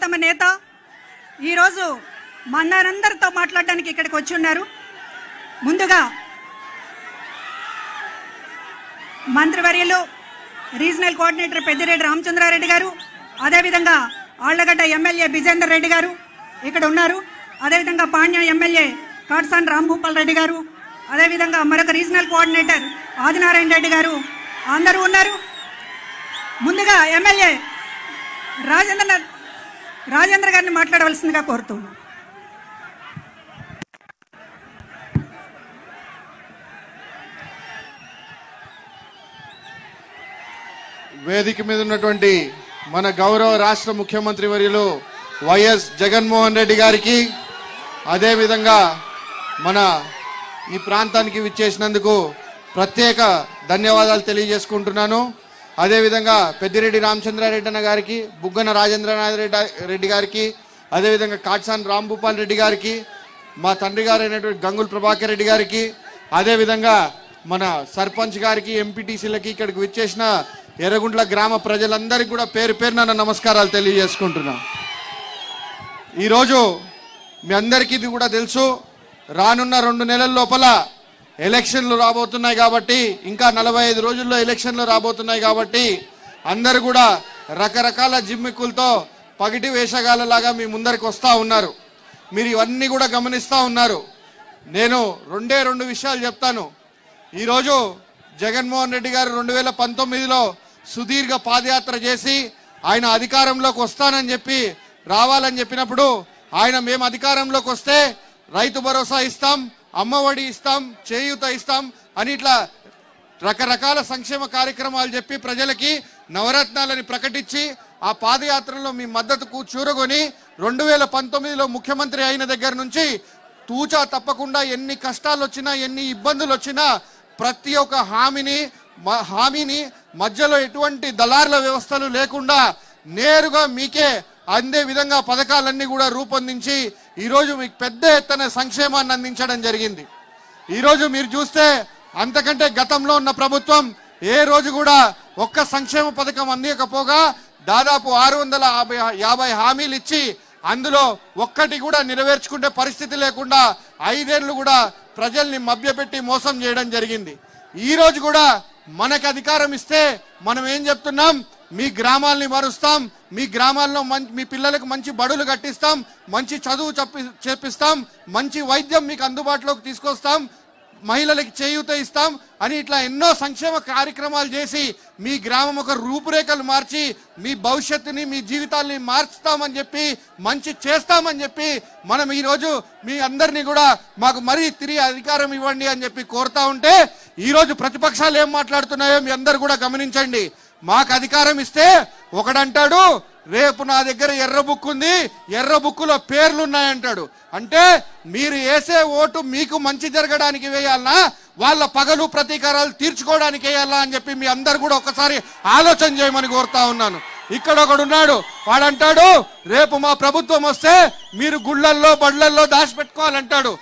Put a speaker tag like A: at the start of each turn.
A: ప్రియతమ నేత ఈరోజు మనందరితో మాట్లాడడానికి ఇక్కడికి వచ్చి ఉన్నారు. ముందుగా మంత్రివర్యులు రీజనల్ కోఆర్డినేటర్ పెద్దిరెడ్డి రామచంద్రారెడ్డి గారు, అదేవిధంగా ఆళ్లగడ్డ ఎమ్మెల్యే బిజేందర్ రెడ్డి గారు ఇక్కడ ఉన్నారు. అదేవిధంగా పాణ్యం ఎమ్మెల్యే కాట్సాన్ రాంభూపాల్ రెడ్డి గారు, అదేవిధంగా మరొక రీజనల్ కోఆర్డినేటర్ ఆదినారాయణ రెడ్డి గారు అందరూ ఉన్నారు. ముందుగా ఎమ్మెల్యే రాజేంద్ర గారిని మాట్లాడవలసిందిగా కోరుతున్నాను.
B: వేదిక మీద ఉన్నటువంటి మన గౌరవ రాష్ట్ర ముఖ్యమంత్రి వర్యులు వైఎస్ జగన్మోహన్ రెడ్డి గారికి, అదేవిధంగా మన ఈ ప్రాంతానికి విచ్చేసినందుకు ప్రత్యేక ధన్యవాదాలు తెలియజేసుకుంటున్నాను. అదేవిధంగా పెద్దిరెడ్డి రామచంద్రారెడ్డి అన్న గారికి, బుగ్గన రాజేంద్రనాథ్ రెడ్డి గారికి, అదేవిధంగా కాట్సాన్ రాంభూపాల్ రెడ్డి గారికి, మా తండ్రి గారు అయినటువంటి గంగుల ప్రభాకర్ రెడ్డి గారికి, అదేవిధంగా మన సర్పంచ్ గారికి, ఎంపీటీసీలకి, ఇక్కడికి విచ్చేసిన ఎర్రగుంట్ల గ్రామ ప్రజలందరికీ కూడా పేరు పేరున నమస్కారాలు తెలియజేసుకుంటున్నాం. ఈరోజు మీ అందరికీ ఇది కూడా తెలుసు, రానున్న 2 నెలల లోపల ఎలక్షన్లు రాబోతున్నాయి కాబట్టి, ఇంకా 45 రోజుల్లో ఎలక్షన్లు రాబోతున్నాయి కాబట్టి అందరూ కూడా రకరకాల జిమ్మిక్కులతో పగిటి వేషగాళ్ళలాగా మీ ముందరికి వస్తూ ఉన్నారు. మీరు ఇవన్నీ కూడా గమనిస్తూ ఉన్నారు. నేను 2 విషయాలు చెప్తాను. ఈరోజు జగన్మోహన్ రెడ్డి గారు 2019లో సుదీర్ఘ పాదయాత్ర చేసి ఆయన అధికారంలోకి వస్తానని చెప్పి రావాలని చెప్పినప్పుడు మేము అధికారంలోకి వస్తే రైతు భరోసా ఇస్తాం, అమ్మఒడి ఇస్తాం, చేయూత ఇస్తాం అని ఇట్లా రకరకాల సంక్షేమ కార్యక్రమాలు చెప్పి ప్రజలకి నవరత్నాలని ప్రకటించి ఆ పాదయాత్రలో మీ మద్దతుకు చూరగొని 2019లో ముఖ్యమంత్రి అయిన దగ్గర నుంచి తూచా తప్పకుండా ఎన్ని కష్టాలు వచ్చినా, ఎన్ని ఇబ్బందులు వచ్చినా ప్రతి ఒక్క హామీని మధ్యలో ఎటువంటి దళారుల వ్యవస్థలు లేకుండా నేరుగా మీకే అందే విధంగా పథకాలన్నీ కూడా రూపొందించి ఈరోజు మీకు పెద్ద ఎత్తున సంక్షేమాన్ని అందించడం జరిగింది. ఈరోజు మీరు చూస్తే అంతకంటే గతంలో ఉన్న ప్రభుత్వం ఏ రోజు కూడా ఒక్క సంక్షేమ పథకం అందించకపోగా దాదాపు 650 హామీలు ఇచ్చి అందులో ఒక్కటి కూడా నెరవేర్చుకునే పరిస్థితి లేకుండా 5 ఏళ్ళు కూడా ప్రజల్ని మభ్యపెట్టి మోసం చేయడం జరిగింది. ఈ రోజు కూడా మనకు అధికారం ఇస్తే మనం ఏం చెప్తున్నాం? మీ గ్రామాల్ని మారుస్తాం, మీ గ్రామాల్లో మీ పిల్లలకు మంచి బడులు కట్టిస్తాం, మంచి చదువు చేపిస్తాం, మంచి వైద్యం మీకు అందుబాటులోకి తీసుకొస్తాం, మహిళలకు చేయూత ఇస్తాం అని ఇట్లా ఎన్నో సంక్షేమ కార్యక్రమాలు చేసి మీ గ్రామం ఒక రూపురేఖలు మార్చి మీ భవిష్యత్తుని, మీ జీవితాల్ని మార్చుతామని చెప్పి, మంచి చేస్తామని చెప్పి మనం ఈరోజు మీ అందరినీ కూడా మాకు మరీ తిరిగి అధికారం ఇవ్వండి అని చెప్పి కోరుతా ఉంటే ఈరోజు ప్రతిపక్షాలు ఏం మాట్లాడుతున్నాయో మీ అందరు కూడా గమనించండి. మాకు అధికారం ఇస్తే ఒకడంటాడు, రేపు నా దగ్గర ఎర్ర బుక్ ఉంది, ఎర్ర బుక్కులో పేర్లు ఉన్నాయంటాడు. అంటే మీరు వేసే ఓటు మీకు మంచి జరగడానికి వేయాలనా, వాళ్ళ పగలు ప్రతీకారాలు తీర్చుకోవడానికి వేయాలా అని చెప్పి మీ అందరు కూడా ఒకసారి ఆలోచన చేయమని కోరుతా ఉన్నాను. ఇక్కడ ఒకడున్నాడు, వాడంటాడు రేపు మా ప్రభుత్వం వస్తే మీరు గుళ్ళల్లో బళ్ళల్లో దాచిపెట్టుకోవాలంటాడు.